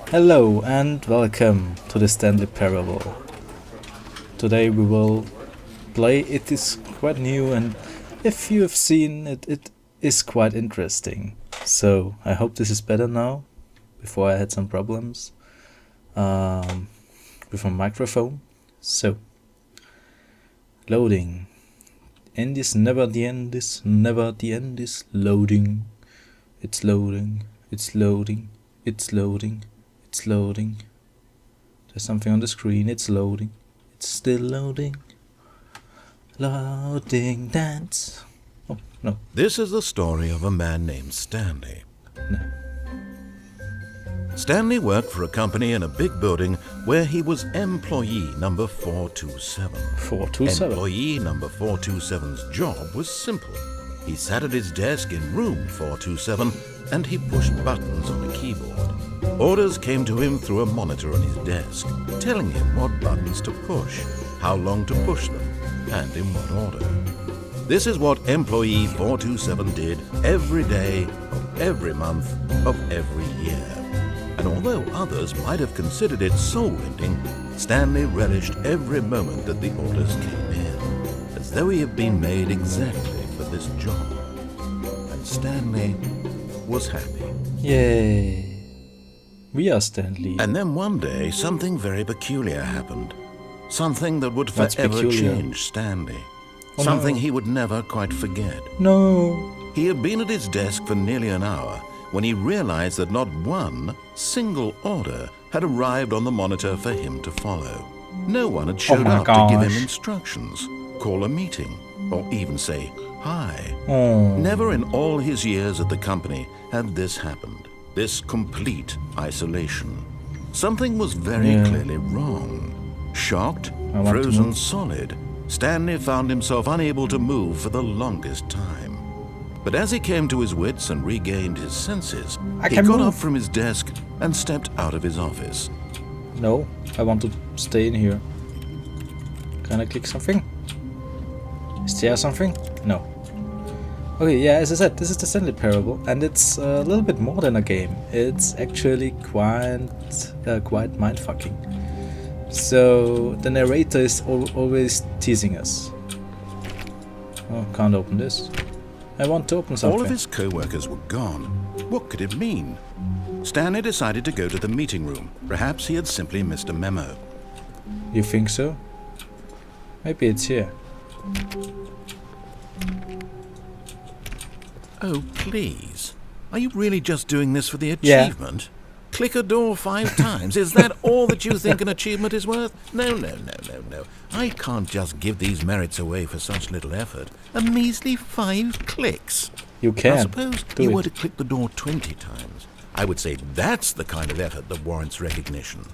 Hello and welcome to the Stanley Parable. Today we will play. It is quite new, and if you have seen it, it is quite interesting. So I hope this is better now. Before I had some problems with my microphone. So loading. End is never the end is never the end is loading. It's loading. It's loading. It's loading. It's loading. There's something on the screen. It's loading. It's still loading. Loading dance. Oh, no. This is the story of a man named Stanley. No. Stanley worked for a company in a big building where he was employee number 427. 427. Employee number 427's job was simple. He sat at his desk in room 427 and he pushed buttons on a keyboard. Orders came to him through a monitor on his desk, telling him what buttons to push, how long to push them, and in what order. This is what employee 427 did every day of every month of every year. And although others might have considered it soul-rending, Stanley relished every moment that the orders came in, as though he had been made exactly for this job. And Stanley was happy. Yay. We are Stanley. And then one day, something very peculiar happened. Something that would What's forever peculiar? change Stanley. Oh, Something no. he would never quite forget. No. He had been at his desk for nearly an hour when he realized that not one single order had arrived on the monitor for him to follow. No one had showed my up to give him gosh. instructions, call a meeting, or even say hi. Oh. Never in all his years at the company had this happened. This complete isolation. Something was very clearly wrong. Shocked, I want to frozen move. solid, Stanley found himself unable to move for the longest time. But as he came to his wits and regained his senses, I he can got move. up from his desk and stepped out of his office. No, I want to stay in here. Can I click something? Is there something? No. Okay, yeah, as I said, this is the Stanley Parable, and it's a little bit more than a game. It's actually quite mindfucking. So the narrator is always teasing us. Oh, can't open this. I want to open something. All of his co-workers were gone. What could it mean? Stanley decided to go to the meeting room. Perhaps he had simply missed a memo. You think so? Maybe it's here. Oh, please. Are you really just doing this for the Yeah. achievement? Click a door 5 times. Is that all that you think an achievement is worth? No. I can't just give these merits away for such little effort. A measly 5 clicks. You can. Now suppose do you it. were to click the door 20 times. I would say that's the kind of effort that warrants recognition.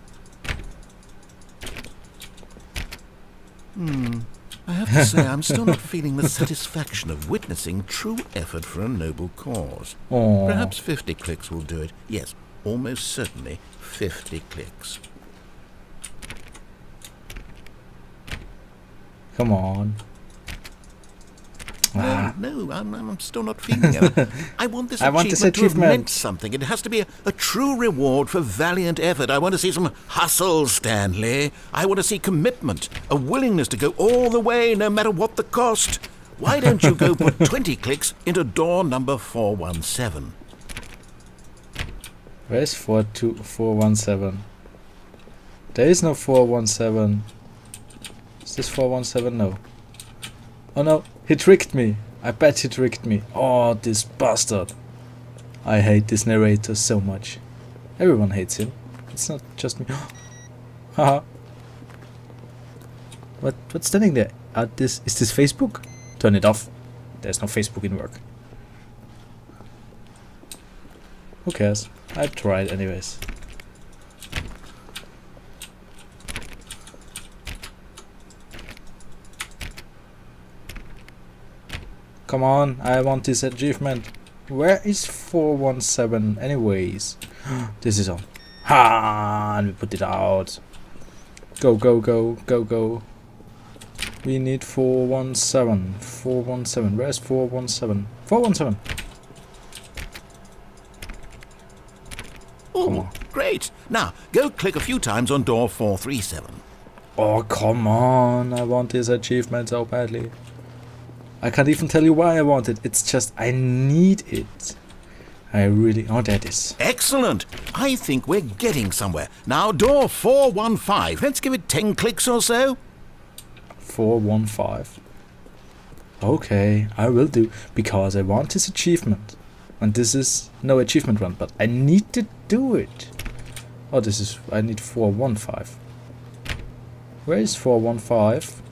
I have to say, I'm still not feeling the satisfaction of witnessing true effort for a noble cause. Aw. Perhaps 50 clicks will do it. Yes, almost certainly 50 clicks. Come on. No, I'm still not feeling it. I want this I want this to have achievement. meant something. It has to be a true reward for valiant effort. I want to see some hustle, Stanley. I want to see commitment, a willingness to go all the way, no matter what the cost. Why don't you go put 20 clicks into door number 417? Where's 417? There is no 417. Is this 417? No. Oh no, he tricked me. I bet he tricked me. Oh, this bastard. I hate this narrator so much. Everyone hates him. It's not just me. Haha. What's standing there? Is this Facebook? Turn it off. There's no Facebook in work. Who cares? I tried anyways. Come on, I want this achievement. Where is 417 anyways? This is on. Ha! And we put it out. Go. We need 417. 417. Where's 417? 417. come on. Great. Now, go click a few times on door 437. Oh, come on. I want this achievement so badly. I can't even tell you why I want it. It's just, I need it. I really... Oh, there it is. Excellent. I think we're getting somewhere. Now, door 415. Let's give it 10 clicks or so. 415. Okay, I will do. Because I want this achievement. And this is no achievement run, but I need to do it. Oh, this is... I need 415. Where is 415?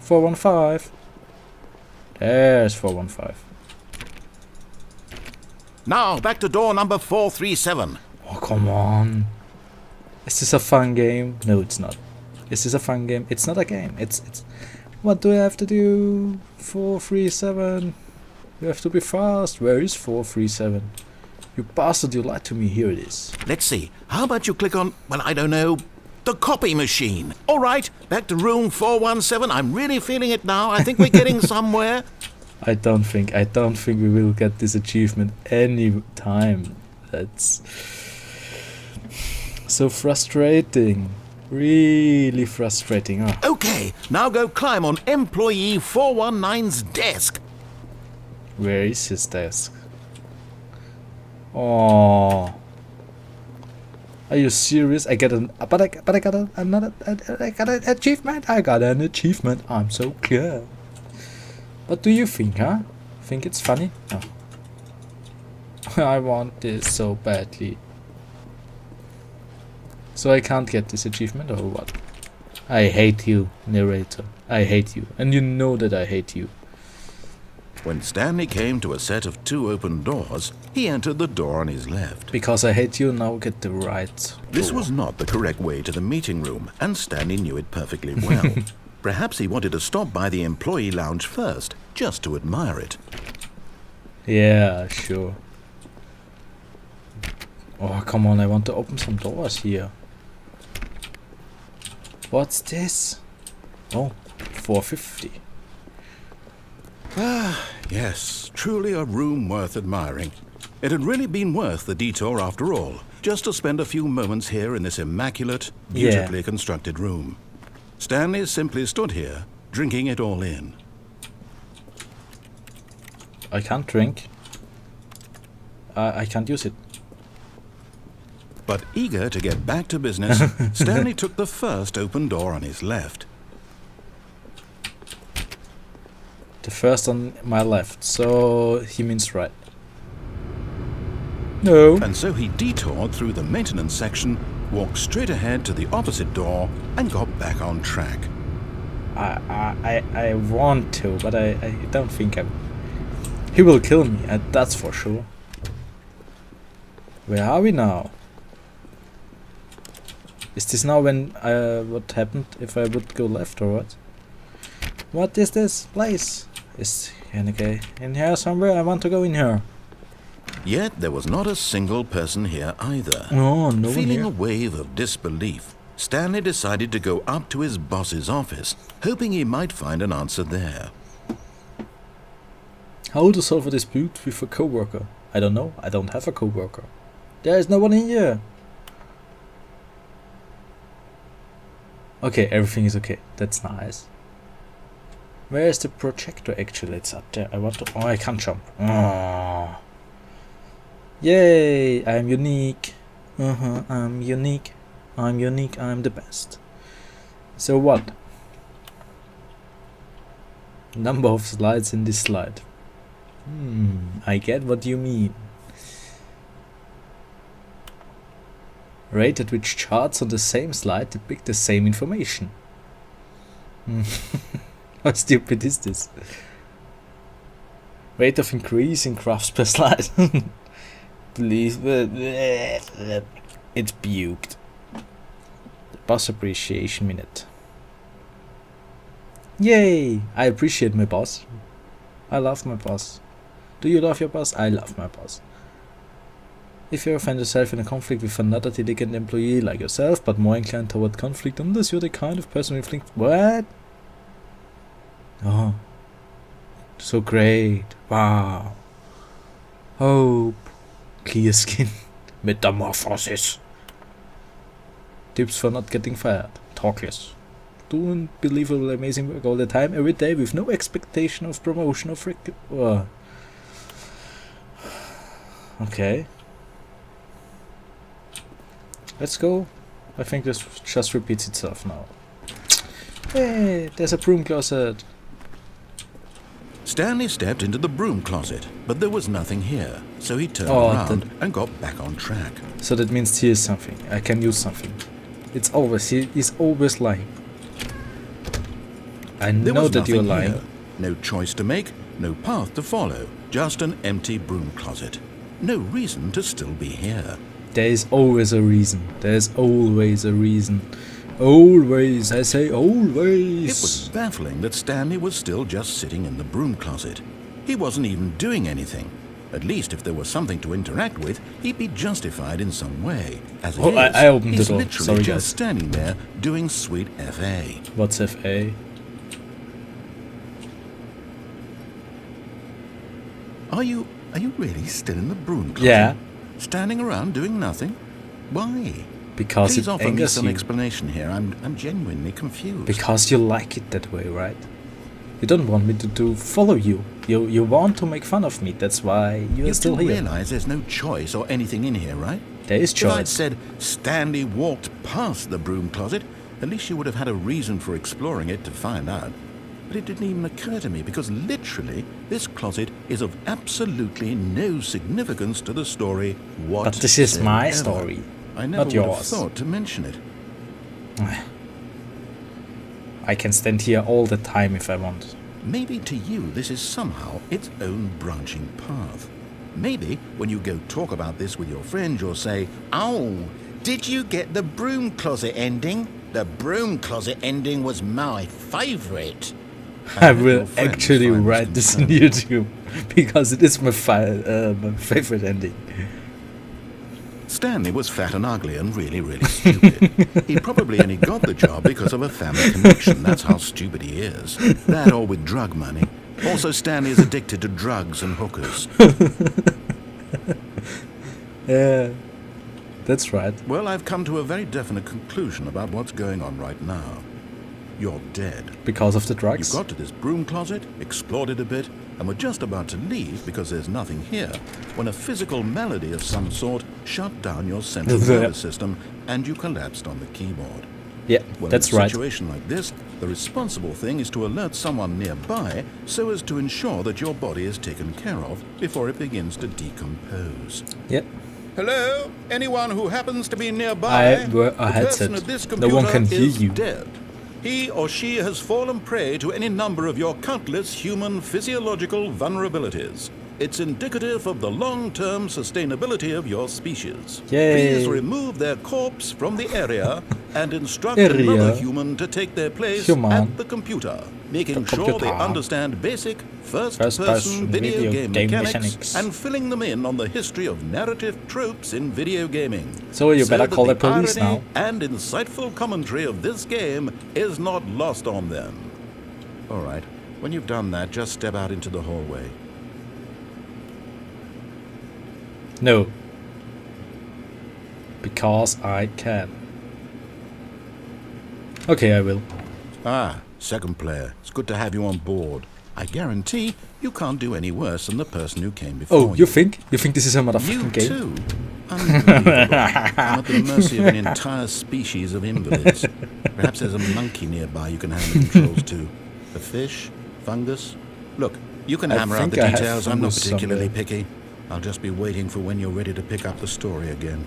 415. There's 415. Now, back to door number 437. Oh, come on. Is this a fun game? No, it's not. Is this a fun game? It's not a game. It's... What do I have to do? 437. You have to be fast. Where is 437? You bastard, you lied to me. Here it is. Let's see. How about you click on, well, I don't know, the copy machine. All right, back to room 417. I'm really feeling it now. I think we're getting somewhere. I don't think we will get this achievement any time. That's so frustrating. Really frustrating. Oh. Okay, now go climb on employee 419's desk. Where is his desk? Oh. Are you serious? I got an achievement. I got an achievement. I'm so clear. What do you think, huh? Think it's funny? No. I want this so badly. So I can't get this achievement or what? I hate you, narrator. I hate you. And you know that I hate you. When Stanley came to a set of 2 open doors, he entered the door on his left. Because I hate you, now get the right This door. was not the correct way to the meeting room, and Stanley knew it perfectly well. Perhaps he wanted to stop by the employee lounge first, just to admire it. Yeah, sure. Oh, come on, I want to open some doors here. What's this? Oh, 450. Yes, truly a room worth admiring. It had really been worth the detour after all, just to spend a few moments here in this immaculate, beautifully constructed room. Stanley simply stood here, drinking it all in. I can't drink. I can't use it. But eager to get back to business, Stanley took the first open door on his left. The first on my left, so he means right. No. And so he detoured through the maintenance section, walked straight ahead to the opposite door, and got back on track. I want to, but I don't think he will kill me, that's for sure. Where are we now? Is this now when what happened if I would go left or what? What is this place? Is in here somewhere? I want to go in here. Yet there was not a single person here either. Oh, no one Feeling here. a wave of disbelief, Stanley decided to go up to his boss's office, hoping he might find an answer there. How to solve a dispute with a coworker? I don't know. I don't have a coworker. There is no one in here. Okay, everything is okay. That's nice. Where is the projector actually? It's up there. I want to... Oh, I can't jump. Oh. Yay! I'm unique. I'm unique. I'm unique. I'm the best. So what? Number of slides in this slide. I get what you mean. Rate at which charts on the same slide depict the same information. How stupid is this? Rate of increase in graphs per slide. Please. It's buked. The boss appreciation minute. Yay! I appreciate my boss. I love my boss. Do you love your boss? I love my boss. If you ever find yourself in a conflict with another diligent employee like yourself, but more inclined toward conflict unless you're the kind of person who thinks, what? Oh, so great. Wow. Hope. Clear skin. Metamorphosis. Tips for not getting fired. Talk less. Doing believable amazing work all the time, every day, with no expectation of promotion or Okay. Let's go. I think this just repeats itself now. Hey, there's a broom closet. Stanley stepped into the broom closet, but there was nothing here, so he turned around and got back on track. So that means here's something. I can use something. It's always, he's always lying. I know that you're lying. Here. No choice to make, no path to follow, just an empty broom closet. No reason to still be here. There is always a reason. There's always a reason. Always, I say always. It was baffling that Stanley was still just sitting in the broom closet. He wasn't even doing anything. At least if there was something to interact with, he'd be justified in some way. As it is, I opened the door. He's literally Sorry, just guys. standing there doing sweet FA. What's FA? Are you really still in the broom closet? Yeah. Standing around doing nothing? Why? Because Please it offer me angers some you. explanation here. I'm genuinely confused. Because you like it that way, right? You don't want me to follow you. You want to make fun of me. That's why you're still You here. realize there's no choice or anything in here, right? There is If I'd choice. said Stanley walked past the broom closet, at least you would have had a reason for exploring it to find out. But it didn't even occur to me because literally this closet is of absolutely no significance to the story whatsoever. But this is my story, I never not would yours. have thought to mention it. I can stand here all the time if I want. Maybe to you this is somehow its own branching path. Maybe when you go talk about this with your friends you'll say, "Oh, did you get the broom closet ending? The broom closet ending was my favourite." I will actually write this on YouTube because it is my favorite ending. Stanley was fat and ugly and really, really stupid. He probably only got the job because of a family connection. That's how stupid he is. That or with drug money. Also, Stanley is addicted to drugs and hookers. Yeah, that's right. Well, I've come to a very definite conclusion about what's going on right now. You're dead. Because of the drugs? You got to this broom closet, explored it a bit, and were just about to leave because there's nothing here, when a physical malady of some sort shut down your central nervous system and you collapsed on the keyboard. Yeah, Well, that's in a right. situation like this, the responsible thing is to alert someone nearby so as to ensure that your body is taken care of before it begins to decompose. Yep. Hello? Anyone who happens to be nearby? I wear a The headset. person at this No one can computer hear is you. dead. He or she has fallen prey to any number of your countless human physiological vulnerabilities. It's indicative of the long-term sustainability of your species. Yay. Please remove their corpse from the area and instruct Area. another human to take their place Human. at the computer, making The sure they computer. understand basic First-person first-person video game mechanics mechanics. and filling them in on the history of narrative tropes in video gaming. So you better that call the police irony now. and insightful commentary of this game is not lost on them. All right, when you've done that, just step out into the hallway. No. Because I can. Okay, I will. Ah, second player. It's good to have you on board. I guarantee you can't do any worse than the person who came before Oh, you think? You think this is a You motherfucking game? too. Unbelievable. I'm at the mercy of an entire species of invalids. Perhaps there's a monkey nearby you can hand the controls to. A fish? Fungus? Look, you can I hammer out think the I have details. I'm not fungus particularly somewhere. picky. I'll just be waiting for when you're ready to pick up the story again.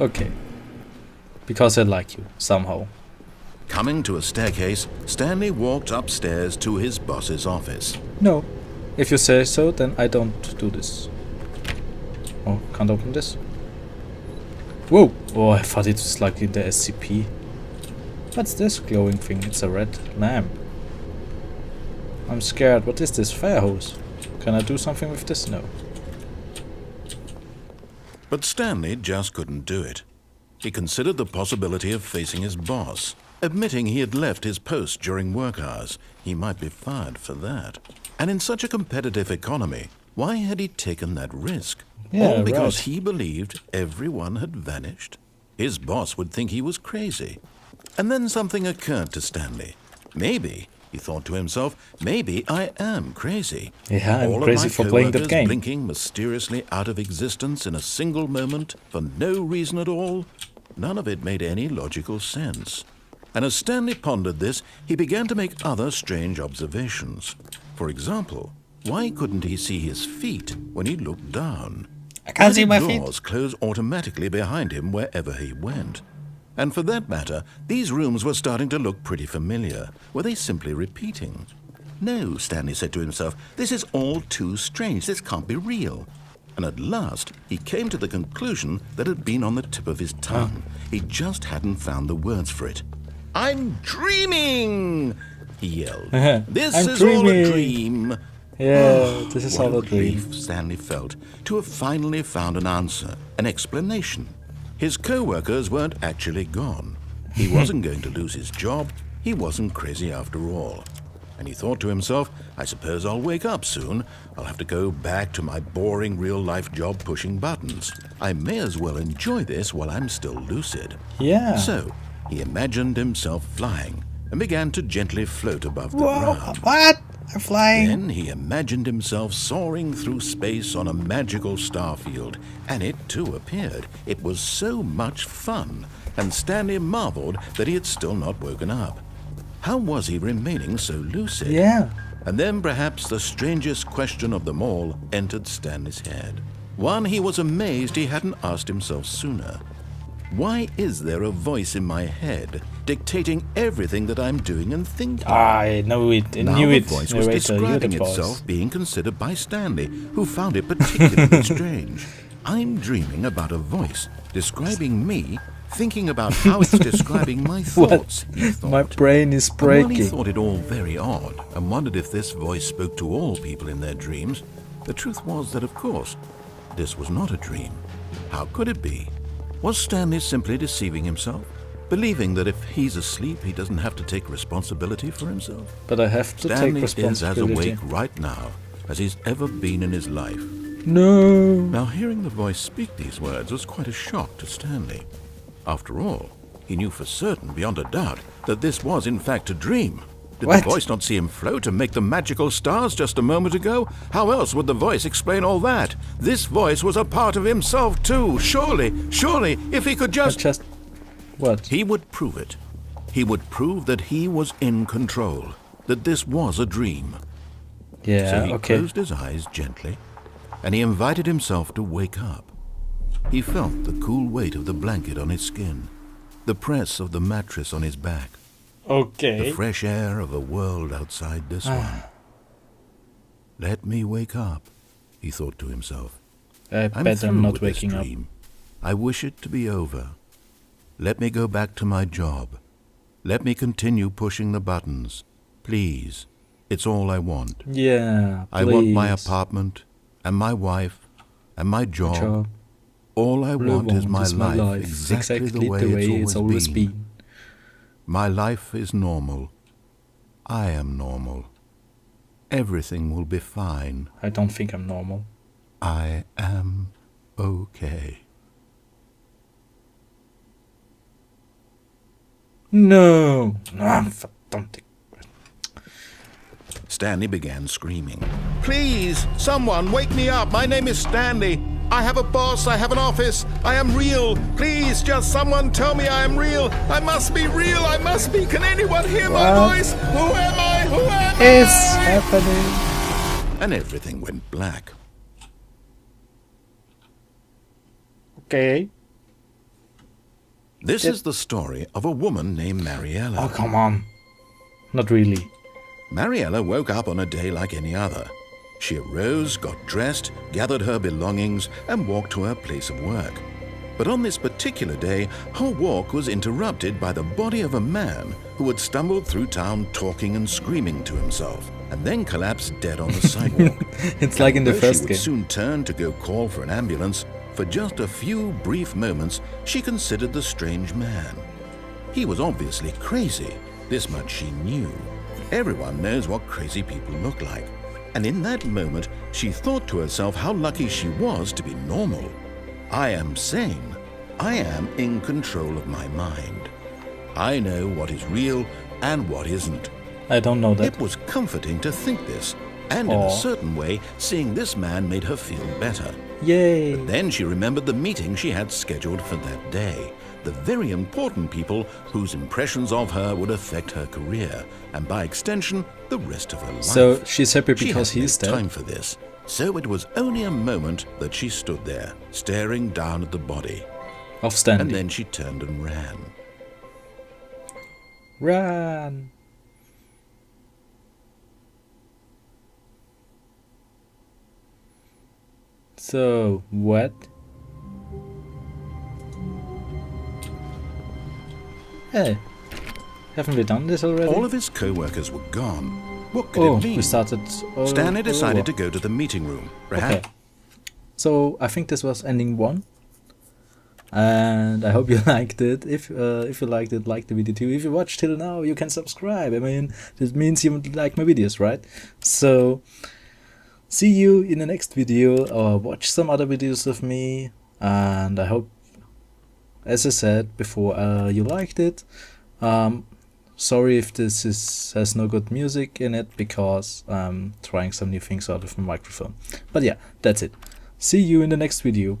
Okay. Because I like you, somehow. Coming to a staircase, Stanley walked upstairs to his boss's office. No. If you say so, then I don't do this. Oh, can't open this? Whoa! Oh, I thought it was like in the SCP. What's this glowing thing? It's a red lamp. I'm scared. What is this? Fire hose. Can I do something with this? No. But Stanley just couldn't do it. He considered the possibility of facing his boss, admitting he had left his post during work hours. He might be fired for that. And in such a competitive economy, Why had he taken that risk? Yeah, All because right. he believed everyone had vanished? His boss would think he was crazy. And then something occurred to Stanley. Maybe, he thought to himself, maybe I am crazy. Yeah, I'm All crazy of my for playing that coworkers game. blinking mysteriously out of existence in a single moment for no reason at all. None of it made any logical sense. And as Stanley pondered this, he began to make other strange observations. For example, why couldn't he see his feet when he looked down? I can't see Why my did feet. doors close automatically behind him wherever he went? And for that matter, these rooms were starting to look pretty familiar. Were they simply repeating? No, Stanley said to himself, this is all too strange. This can't be real. And at last, he came to the conclusion that had been on the tip of his tongue. He just hadn't found the words for it. I'm dreaming, he yelled. This I'm is all a dreaming. dream. Yeah, this is What all a a dream. relief Stanley felt to have finally found an answer, an explanation. His co-workers weren't actually gone. He wasn't going to lose his job. He wasn't crazy after all. And he thought to himself, I suppose I'll wake up soon. I'll have to go back to my boring real-life job pushing buttons. I may as well enjoy this while I'm still lucid. Yeah. So, he imagined himself flying and began to gently float above the Whoa, ground. what? I'm flying. Then he imagined himself soaring through space on a magical starfield, and it too appeared. It was so much fun, and Stanley marveled that he had still not woken up. How was he remaining so lucid? Yeah. And then perhaps the strangest question of them all entered Stanley's head. One he was amazed he hadn't asked himself sooner. Why is there a voice in my head dictating everything that I'm doing and thinking? I know it. I Now knew the it. voice was Narrator, you're describing the boss. itself being considered by Stanley, who found it particularly strange. I'm dreaming about a voice describing me, thinking about how it's describing my thoughts, he thought. My brain is And while he breaking. thought it all very odd and wondered if this voice spoke to all people in their dreams, the truth was that, of course, this was not a dream. How could it be? Was Stanley simply deceiving himself, believing that if he's asleep, he doesn't have to take responsibility for himself? But I have to Stanley take is as responsibility. awake right now as he's ever been in his life. No. Now, hearing the voice speak these words was quite a shock to Stanley. After all, he knew for certain, beyond a doubt, that this was in fact a dream. Did What? the voice not see him float and make the magical stars just a moment ago? How else would the voice explain all that? This voice was a part of himself too. Surely, if he could just... What? He would prove it. He would prove that he was in control, that this was a dream. Yeah, So he okay. closed his eyes gently, and he invited himself to wake up. He felt the cool weight of the blanket on his skin, the press of the mattress on his back, the Okay. fresh air of a world outside this one. Let me wake up, he thought to himself. I I'm bet through I'm not with this waking up. dream. I wish it to be over. Let me go back to my job. Let me continue pushing the buttons. Please. It's all I want. Yeah, I want my please. apartment, and my wife, and my job. Job. All I All want is my life, exactly the way it's always been. My life is normal. I am normal. Everything will be fine. I don't think I'm normal. I am okay. No. No, don't. Stanley began screaming. Please, someone, wake me up. My name is Stanley. I have a boss. I have an office. I am real. Please, just someone tell me I am real. I must be real. I must be. Can anyone hear my What voice? Who am I? Who am is I? happening? And everything went black. Okay. This is the story of a woman named Mariella. Oh, come on. Not really. Mariella woke up on a day like any other. She arose, got dressed, gathered her belongings, and walked to her place of work. But on this particular day, her walk was interrupted by the body of a man who had stumbled through town talking and screaming to himself, and then collapsed dead on the sidewalk. It's like in the Though first she would game. soon turn to go call for an ambulance, for just a few brief moments, she considered the strange man. He was obviously crazy. This much she knew. Everyone knows what crazy people look like. And in that moment, she thought to herself how lucky she was to be normal. I am sane. I am in control of my mind. I know what is real and what isn't. I don't know that. It was comforting to think this, and in a certain way, seeing this man made her feel better. Yay! But then she remembered the meeting she had scheduled for that day. The very important people whose impressions of her would affect her career, and by extension, the rest of her life. So she's happy because she had he's no dead. time for this. So it was only a moment that she stood there, staring down at the body. Of Stanley. And then she turned and ran. Run! So, what? Hey, haven't we done this already? All of his co-workers were gone. What could Oh, it mean? we started all Stanley all decided over. to go to the meeting room. Perhaps. Okay. So I think this was ending 1, and I hope you liked it. If you liked it, like the video too. If you watched till now, you can subscribe. I mean, this means you like my videos, right? So see you in the next video, or watch some other videos of me. And I hope, as I said before, you liked it. Sorry if this has no good music in it, because I'm trying some new things out of my microphone. But yeah, that's it. See you in the next video.